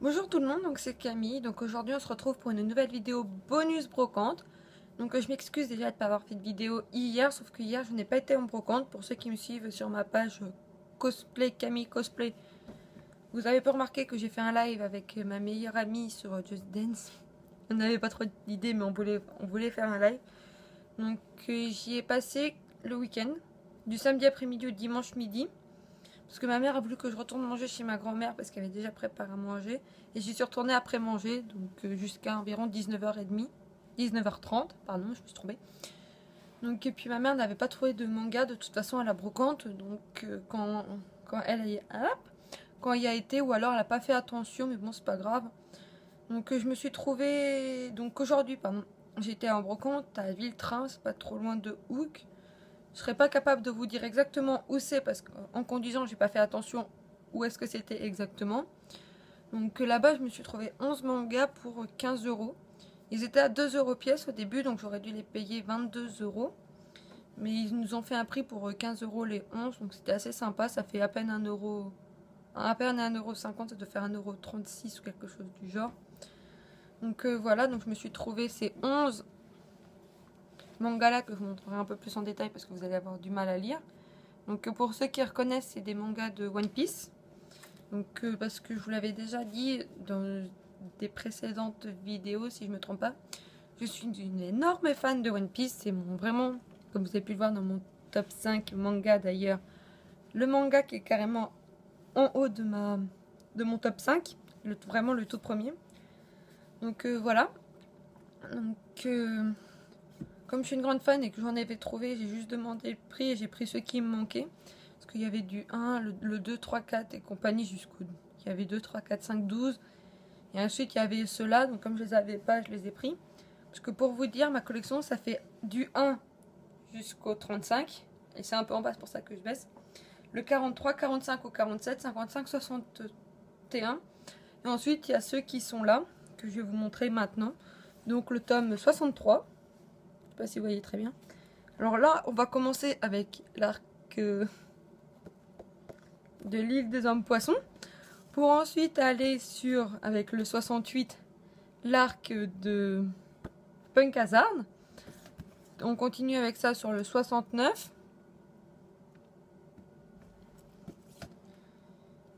Bonjour tout le monde, donc c'est Camille. Donc aujourd'hui on se retrouve pour une nouvelle vidéo bonus brocante. Donc je m'excuse déjà de ne pas avoir fait de vidéo hier, sauf que hier je n'ai pas été en brocante. Pour ceux qui me suivent sur ma page cosplay, Camille Cosplay, vous avez pas remarqué que j'ai fait un live avec ma meilleure amie sur Just Dance. On n'avait pas trop d'idées mais on voulait faire un live. Donc j'y ai passé le week-end, du samedi après-midi au dimanche midi. Parce que ma mère a voulu que je retourne manger chez ma grand-mère parce qu'elle avait déjà préparé à manger. Et j'y suis retournée après manger, donc jusqu'à environ 19h30. 19h30, pardon, je me suis trompée. Donc, et puis ma mère n'avait pas trouvé de manga de toute façon à la brocante. Donc quand elle quand il y a été, ou alors elle n'a pas fait attention, mais bon, c'est pas grave. Donc je me suis trouvée. Donc aujourd'hui, pardon, j'étais en brocante à Villetrain, c'est pas trop loin de Hook. Je serais pas capable de vous dire exactement où c'est parce qu'en conduisant, j'ai pas fait attention où est-ce que c'était exactement. Donc là-bas, je me suis trouvé 11 mangas pour 15 euros. Ils étaient à 2 euros pièce au début, donc j'aurais dû les payer 22 euros. Mais ils nous ont fait un prix pour 15 euros les 11, donc c'était assez sympa. Ça fait à peine 1 euro. À peine 1,50 €, ça doit faire 1,36 € ou quelque chose du genre. Donc voilà, donc je me suis trouvé ces 11 mangas là que je vous montrerai un peu plus en détail parce que vous allez avoir du mal à lire. Donc pour ceux qui reconnaissent, c'est des mangas de One Piece. Donc parce que je vous l'avais déjà dit dans des précédentes vidéos, si je me trompe pas, je suis une énorme fan de One Piece. C'est vraiment, comme vous avez pu le voir dans mon top 5 manga d'ailleurs, le manga qui est carrément en haut de mon top 5, vraiment le tout premier. Donc voilà. Donc comme je suis une grande fan et que j'en avais trouvé, j'ai juste demandé le prix et j'ai pris ceux qui me manquaient. Parce qu'il y avait du 1, le 2, 3, 4 et compagnie jusqu'au... Il y avait 2, 3, 4, 5, 12. Et ensuite, il y avait ceux-là. Donc comme je les avais pas, je les ai pris. Parce que pour vous dire, ma collection, ça fait du 1 jusqu'au 35. Et c'est un peu en bas, c'est pour ça que je baisse. Le 43, 45 au 47, 55, 61. Et ensuite, il y a ceux qui sont là, que je vais vous montrer maintenant. Donc le tome 63. Je sais pas si vous voyez très bien. Alors là, on va commencer avec l'arc de l'île des hommes poissons. Pour ensuite aller sur, avec le 68, l'arc de Punk Hazard. On continue avec ça sur le 69.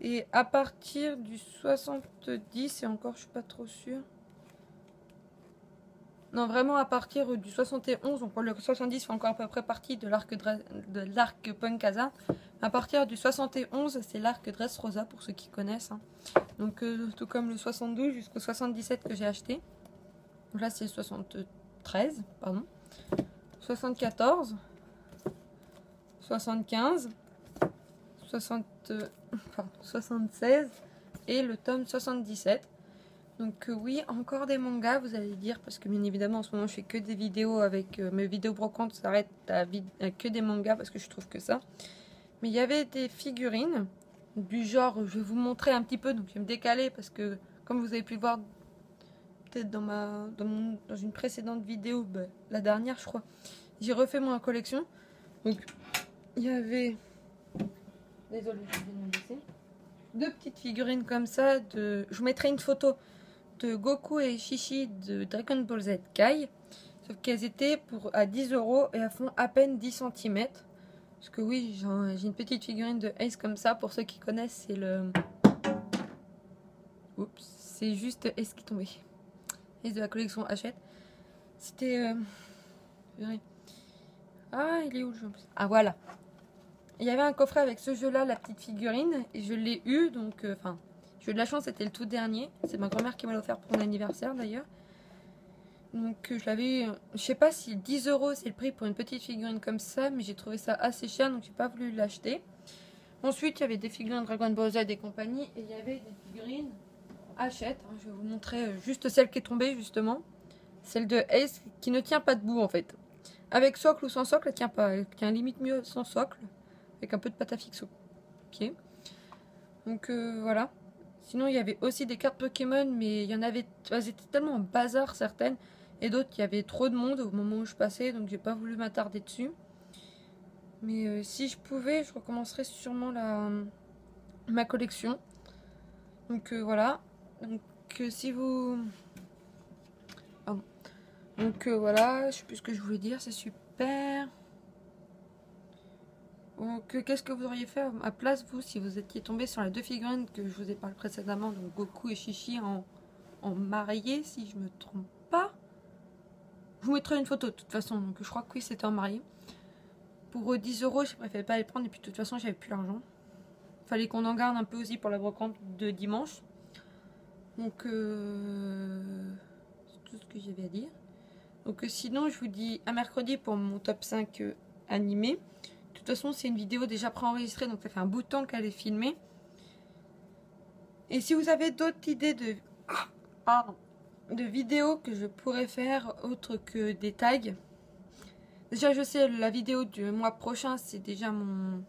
Et à partir du 70, et encore je suis pas trop sûre. Non, vraiment à partir du 71, donc le 70 fait encore à peu près partie de l'arc Punk Hazard. À partir du 71, c'est l'arc Dressrosa pour ceux qui connaissent. Hein. Donc tout comme le 72 jusqu'au 77 que j'ai acheté. Donc là c'est le 73, pardon. 74, 75, 76 et le tome 77. Donc oui, encore des mangas, vous allez dire, parce que bien évidemment en ce moment je fais que des vidéos avec mes vidéos brocantes s'arrêtent à que des mangas parce que je trouve que ça. Mais il y avait des figurines du genre, je vais vous montrer un petit peu, donc je vais me décaler parce que comme vous avez pu le voir peut-être dans une précédente vidéo, la dernière je crois, j'ai refait ma collection. Donc il y avait, désolée, je vais me laisser, deux petites figurines comme ça. Je vous mettrai une photo de Goku et Shishi de Dragon Ball Z Kai. Sauf qu'elles étaient à 10 € et elles font à peine 10 cm. Parce que oui, j'ai une petite figurine de Ace comme ça. Pour ceux qui connaissent, c'est le... Oups, c'est juste Ace qui est tombé. Ace de la collection Hachette. C'était... Ah, il est où le jeu? Ah, voilà. Il y avait un coffret avec ce jeu-là, la petite figurine. Et je l'ai eu, donc... Enfin, j'ai eu de la chance, c'était le tout dernier. C'est ma grand-mère qui m'a offert pour mon anniversaire, d'ailleurs. Donc je l'avais eu, je sais pas si 10 € c'est le prix pour une petite figurine comme ça, mais j'ai trouvé ça assez cher donc j'ai pas voulu l'acheter. Ensuite il y avait des figurines Dragon Ball Z et compagnie et il y avait des figurines Hachette. Je vais vous montrer juste celle qui est tombée justement. Celle de Ace qui ne tient pas debout en fait. Avec socle ou sans socle elle tient pas, elle tient limite mieux sans socle. Avec un peu de pâte à fixe au pied. Donc voilà. Sinon il y avait aussi des cartes Pokémon mais il y en avait, elles étaient tellement en bazar certaines. Et d'autres, il y avait trop de monde au moment où je passais, donc j'ai pas voulu m'attarder dessus. Mais si je pouvais, je recommencerais sûrement ma collection. Donc voilà. Donc si vous... Pardon. Donc voilà, je sais plus ce que je voulais dire, c'est super. Donc qu'est-ce que vous auriez fait à ma place, vous, si vous étiez tombé sur les deux figurines que je vous ai parlé précédemment, donc Goku et Chichi en mariés, si je me trompe pas. Je vous mettrai une photo de toute façon, donc je crois que oui, c'était en marié. Pour 10 €, je préférais pas les prendre, et puis de toute façon, j'avais plus l'argent. Fallait qu'on en garde un peu aussi pour la brocante de dimanche. Donc c'est tout ce que j'avais à dire. Donc sinon, je vous dis à mercredi pour mon top 5 animé. De toute façon, c'est une vidéo déjà préenregistrée, donc ça fait un bout de temps qu'elle est filmée. Et si vous avez d'autres idées de vidéos que je pourrais faire autre que des tags. Déjà, je sais, la vidéo du mois prochain, c'est déjà mon...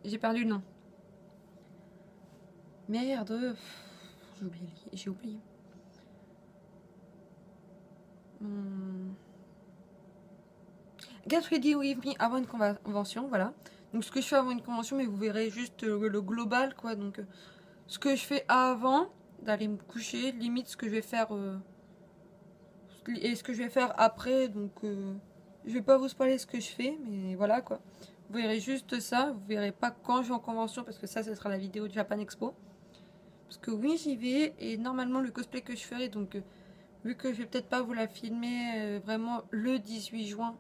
J'ai perdu le nom. Merde. J'ai oublié. Get ready with me avant une convention, voilà. Donc ce que je fais avant une convention, mais vous verrez juste le global, quoi. Donc ce que je fais avant d'aller me coucher, limite ce que je vais faire et ce que je vais faire après. Donc je vais pas vous spoiler ce que je fais, mais voilà, quoi. Vous verrez juste ça, vous verrez pas quand je vais en convention, parce que ça sera la vidéo de Japan Expo. Parce que oui, j'y vais, et normalement le cosplay que je ferai, donc vu que je vais peut-être pas vous la filmer vraiment le 18 juin,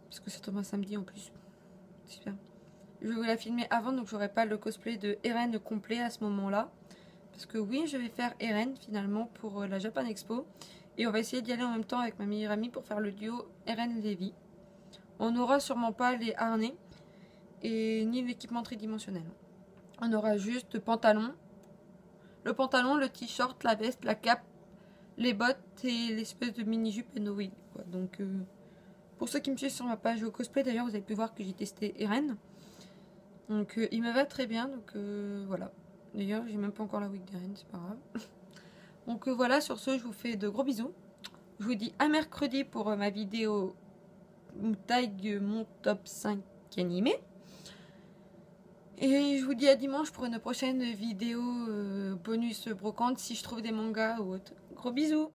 parce que ça tombe un samedi en plus. Super. Je vais vous la filmer avant, donc j'aurai pas le cosplay de Eren complet à ce moment-là. Parce que oui, je vais faire Eren finalement pour la Japan Expo. Et on va essayer d'y aller en même temps avec ma meilleure amie pour faire le duo Eren-Levi. On n'aura sûrement pas les harnais et ni l'équipement tridimensionnel. On aura juste le pantalon, le t-shirt, la veste, la cape, les bottes et l'espèce de mini-jupe et no wig. Donc pour ceux qui me suivent sur ma page cosplay, d'ailleurs, vous avez pu voir que j'ai testé Eren. Donc il me va très bien, donc voilà. D'ailleurs, j'ai même pas encore la wig d'Eren, c'est pas grave. Donc voilà, sur ce, je vous fais de gros bisous. Je vous dis à mercredi pour ma vidéo tag mon top 5 animé. Et je vous dis à dimanche pour une prochaine vidéo bonus brocante si je trouve des mangas ou autre. Gros bisous!